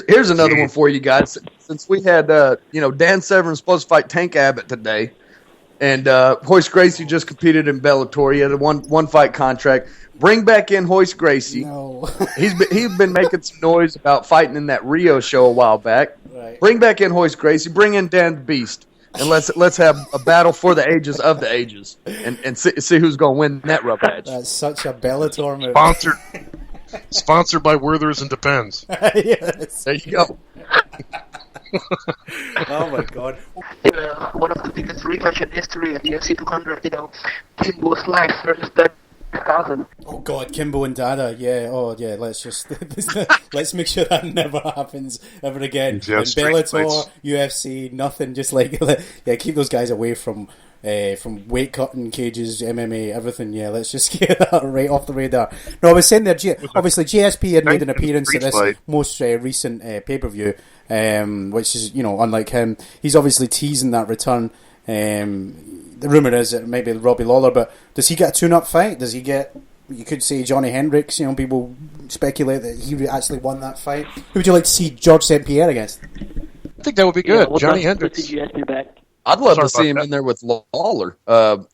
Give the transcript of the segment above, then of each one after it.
Here's another one for you guys. Since we had, Dan Severn supposed to fight Tank Abbott today, and Hoist Gracie just competed in Bellator. He had a one fight contract. Bring back in Hoist Gracie. No. He's been making some noise about fighting in that Rio show a while back. Right. Bring back in Hoist Gracie. Bring in Dan the Beast, and let's have a battle for the ages of the ages, and see who's going to win that rough match. That's such a Bellator move. Sponsored by Werther's and Depends. Yes. There you go. Oh my God. One of the biggest rematch in history at UFC 200, Kimbo Slice versus Dada 1000. Oh God, Kimbo and Dada, yeah. Oh yeah, let's make sure that never happens ever again. In Bellator, UFC, nothing. Just keep those guys away from weight cutting cages, MMA, everything. Yeah, let's just get that right off the radar. No, I was saying there, obviously GSP had made an appearance at this most recent pay-per-view, which is, unlike him, he's obviously teasing that return. The rumour is that maybe Robbie Lawler, but does he get a tune-up fight? Does he get, you could say, Johnny Hendricks? People speculate that he actually won that fight. Who would you like to see George St. Pierre against? I think that would be good. Johnny Hendricks. I'd love to see him in there with Lawler. But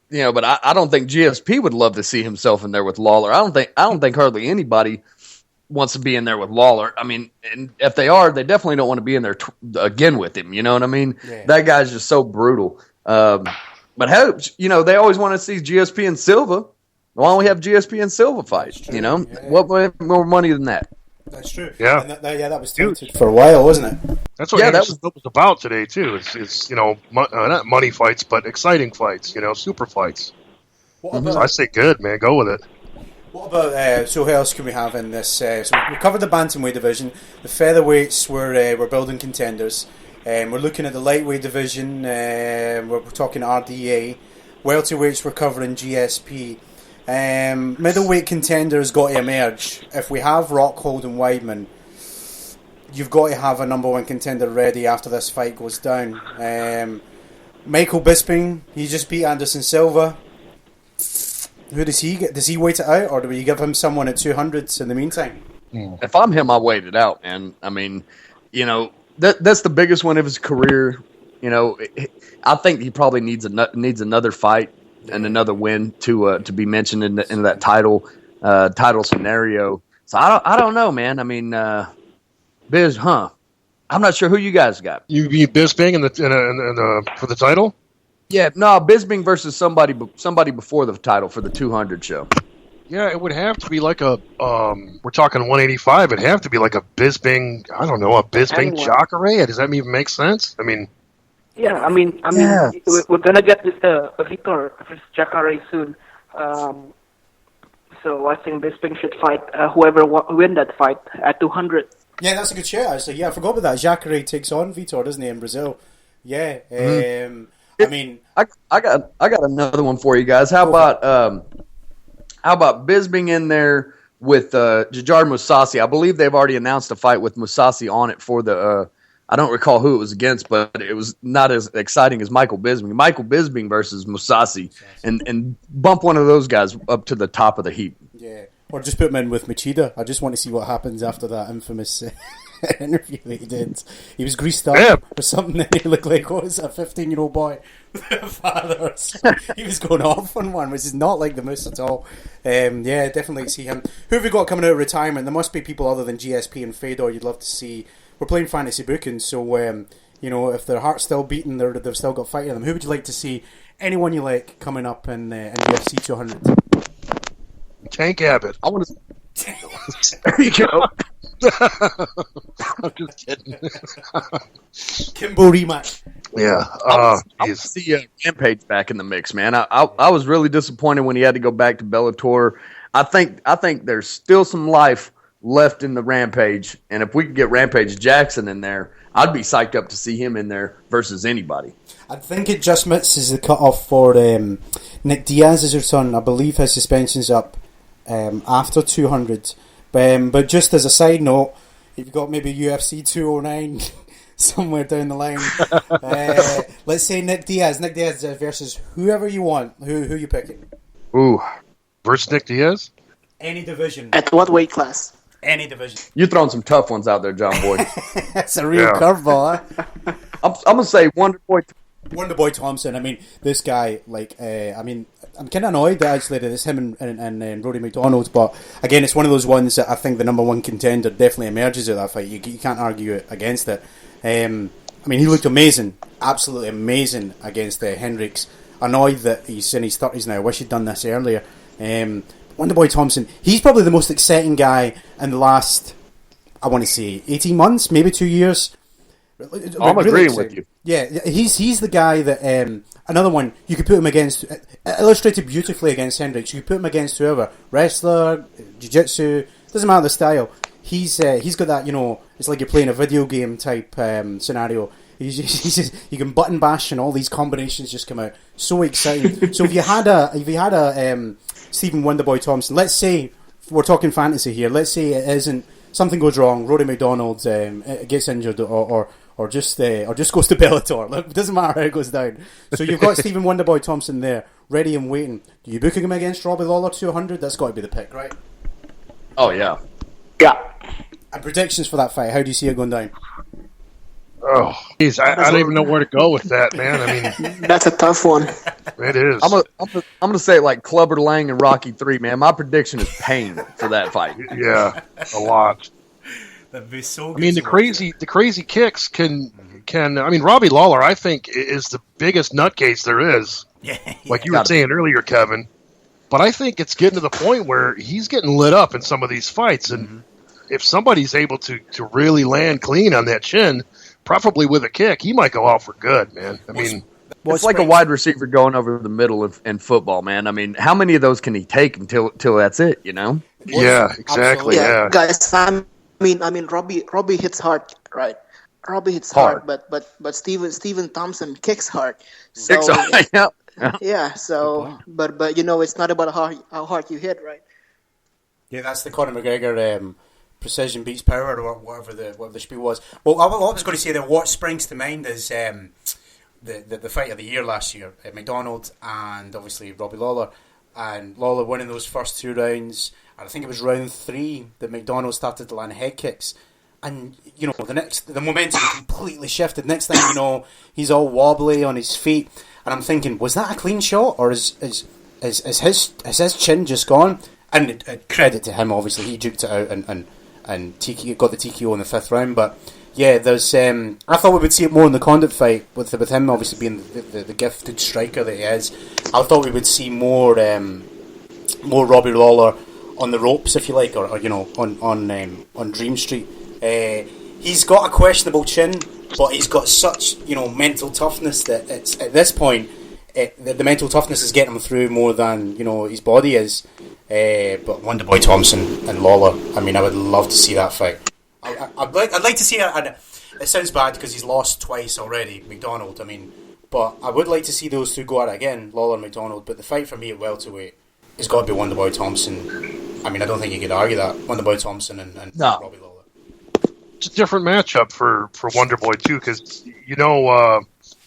I don't think GSP would love to see himself in there with Lawler. I don't think hardly anybody wants to be in there with Lawler. I mean, and if they are, they definitely don't want to be in there again with him. You know what I mean? Yeah. That guy's just so brutal. But they always want to see GSP and Silva. Why don't we have GSP and Silva fight? Yeah. What more money than that? That's true. Yeah, and that was touted for a while, wasn't it? That's what that was about today too. It's not money fights, but exciting fights. Super fights. So I say good, man. Go with it. What about so who else can we have in this? So we covered the bantamweight division. The featherweights we're building contenders. We're looking at the lightweight division. We're talking RDA. Welterweights we're covering GSP. Middleweight contenders got to emerge. If we have Rockhold and Weidman, you've got to have a number one contender ready after this fight goes down. Michael Bisping, he just beat Anderson Silva. Who does he get? Does he wait it out, or do we give him someone at 200s in the meantime? If I'm him, I wait it out, man. I mean, that's the biggest one of his career. I think he probably needs another fight and another win to be mentioned in that title scenario. So I don't know, man. I mean, Biz, I'm not sure who you guys got. You mean Bisping for the title? Yeah, no, Bisping versus somebody before the title for the 200 show. Yeah, it would have to be like a we're talking 185. It'd have to be like a Bisping. I don't know, a Bisping Jacare. Does that even make sense? I mean. Yeah, I mean, we're gonna get this Victor versus Jacare soon. So I think Bisping should fight whoever win that fight at 200. Yeah, that's a good shout. Actually, yeah, I forgot about that. Jacare takes on Vitor, doesn't he, in Brazil? Yeah. I mean, I got another one for you guys. How about Bisping in there with Jajar Mousasi? I believe they've already announced a fight with Mousasi on it for the. I don't recall who it was against, but it was not as exciting as Michael Bisping. Michael Bisping versus Mousasi, and bump one of those guys up to the top of the heap. Yeah, or just put him in with Machida. I just want to see what happens after that infamous interview that he did. He was greased up or something, and he looked like a 15-year-old boy with a father. So he was going off on one, which is not like the Moose at all. Definitely see him. Who have we got coming out of retirement? There must be people other than GSP and Fedor you'd love to see. We're playing fantasy booking, so if their heart's still beating, they've still got fight in them. Who would you like to see? Anyone you like coming up in UFC 200? Tank Abbott. I want to. There you go. I'm just kidding. Kimbo rematch. Yeah. I want to see Rampage back in the mix, man. I was really disappointed when he had to go back to Bellator. I think there's still some life left in the Rampage, and if we could get Rampage Jackson in there, I'd be psyched up to see him in there versus anybody. I think it just misses the cutoff for Nate Diaz's return. I believe his suspension's up after 200. But just as a side note, you've got maybe UFC 209 somewhere down the line. Let's say Nate Diaz versus whoever you want. Who you picking? Ooh, versus Nick Diaz? Any division. At what weight class? Any division. You're throwing some tough ones out there, John Boyd. That's a real curveball, huh? I'm going to say Wonderboy Thompson. I mean, this guy, I'm kind of annoyed that actually that it's him and Rory McDonald, but again, it's one of those ones that I think the number one contender definitely emerges at that fight. You can't argue against it. I mean, he looked amazing, absolutely amazing against Hendricks. Annoyed that he's in his 30s now. I wish he'd done this earlier. Wonderboy Thompson, he's probably the most exciting guy in the last, I want to say, 18 months, maybe 2 years. I'm agreeing with you. Yeah, he's the guy that another one you could put him against, illustrated beautifully against Hendricks. You could put him against whoever, wrestler, jiu-jitsu, doesn't matter the style. He's got that, it's like you're playing a video game type scenario. He's just, you can button bash and all these combinations just come out. So exciting. So if you had a Stephen Wonderboy Thompson, let's say we're talking fantasy here. Let's say it isn't, something goes wrong. Rory McDonald gets injured or just goes to Bellator. It doesn't matter how it goes down. So you've got Stephen Wonderboy Thompson there, ready and waiting. Do you book him against Robbie Lawler 200? That's got to be the pick, right? Oh yeah. Yeah. And predictions for that fight? How do you see it going down? Oh, geez, I don't even know where to go with that, man. I mean, that's a tough one. It is. I'm gonna say it like Clubber Lang and Rocky 3, man. My prediction is pain for that fight. Yeah, a lot. That'd be so good. I mean, the crazy kicks can. I mean, Robbie Lawler, I think, is the biggest nutcase there is. Yeah. Like you were saying earlier, Kevin. But I think it's getting to the point where he's getting lit up in some of these fights, and if somebody's able to really land clean on that chin, preferably with a kick, he might go out for good, man. I mean, it's like a wide receiver going over the middle in football, man. I mean, how many of those can he take until that's it? Yeah, exactly. Yeah, guys. I mean, Robbie hits hard, right? Robbie hits hard, but Stephen Thompson kicks hard. So, kicks hard, yeah. Yeah. So, but it's not about how hard you hit, right? Yeah, that's the Conor McGregor. Precision beats power, or whatever the spiel was. Well, what I was going to say that what springs to mind is the fight of the year last year, McDonald and obviously Robbie Lawler, and Lawler winning those first 2 rounds. And I think it was round 3 that McDonald started to land head kicks, and the momentum completely shifted. Next thing you know, he's all wobbly on his feet, and I'm thinking, was that a clean shot, or is his chin just gone? And credit to him, obviously he juked it out and got the TKO in the 5th round. But yeah, there's I thought we would see it more in the Condit fight with him obviously being the gifted striker that he is. I thought we would see more Robbie Lawler on the ropes, if you like, or on Dream Street. He's got a questionable chin, but he's got such mental toughness that it's at this point the mental toughness is getting him through more than his body is. But Wonderboy Thompson and Lawler, I mean, I would love to see that fight. I'd like to see it. And it sounds bad because he's lost twice already, McDonald. I mean, but I would like to see those two go at it again, Lawler and McDonald. But the fight for me at welterweight has got to be Wonderboy Thompson. I mean, I don't think you could argue that Wonderboy Thompson and Robbie Lawler. It's a different matchup for Wonderboy too, because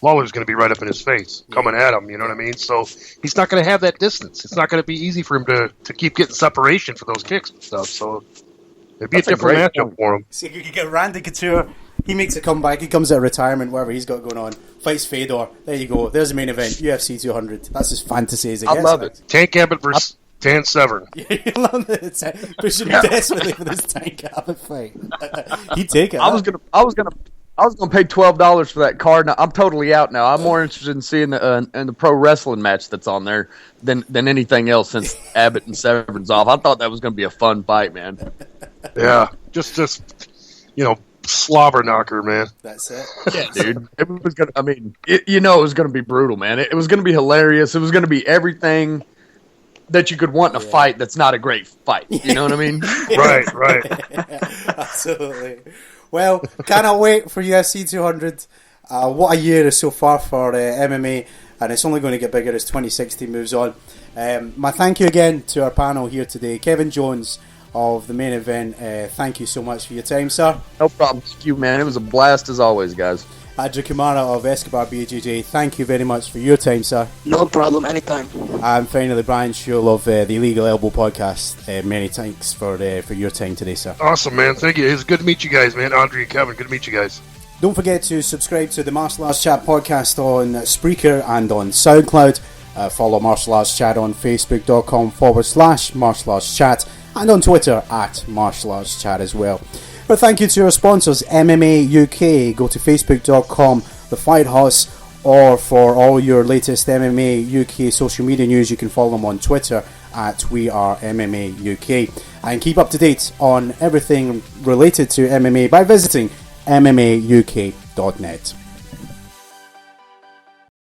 Lawler's going to be right up in his face, coming at him, you know what I mean? So he's not going to have that distance. It's not going to be easy for him to keep getting separation for those kicks and stuff. So it'd be a different matchup for him. So you get Randy Couture, he makes a comeback, he comes out of retirement, whatever he's got going on, fights Fedor. There you go. There's the main event, UFC 200. That's as fantasy as it gets. I love it. Tank Abbott versus Dan Severn. You love it. Pushing desperately for this Tank Abbott fight. He'd take it. I was gonna pay $12 for that card. Now I'm totally out now. I'm more interested in seeing the pro wrestling match that's on there than anything else since Abbott and Severn's off. I thought that was gonna be a fun fight, man. Yeah, just slobber knocker, man. That's it. Yeah, dude. It was gonna. I mean, it was gonna be brutal, man. It was gonna be hilarious. It was gonna be everything that you could want in a fight that's not a great fight. You know what I mean? Right. Absolutely. Well, cannot wait for UFC 200. What a year is so far for MMA, and it's only going to get bigger as 2016 moves on. My thank you again to our panel here today. Kevin Jones of the main event, thank you so much for your time, sir. No problem. Thank you, man. It was a blast as always, guys. Adri Kumara of Escobar BJJ, thank you very much for your time, sir. No problem, anytime. And finally, Brian Schuel of the Illegal Elbow podcast, many thanks for your time today, sir. Awesome, man. Thank you. It's good to meet you guys, man. Audrey and Kevin, good to meet you guys. Don't forget to subscribe to the Martial Arts Chat podcast on Spreaker and on SoundCloud. Follow Martial Arts Chat on Facebook.com/Martial Arts Chat and on Twitter @Martial Arts Chat as well. But thank you to our sponsors, MMA UK. Go to Facebook.com/The Fight House, or for all your latest MMA UK social media news, you can follow them on Twitter @WeAreMMA UK. And keep up to date on everything related to MMA by visiting MMAUK.net.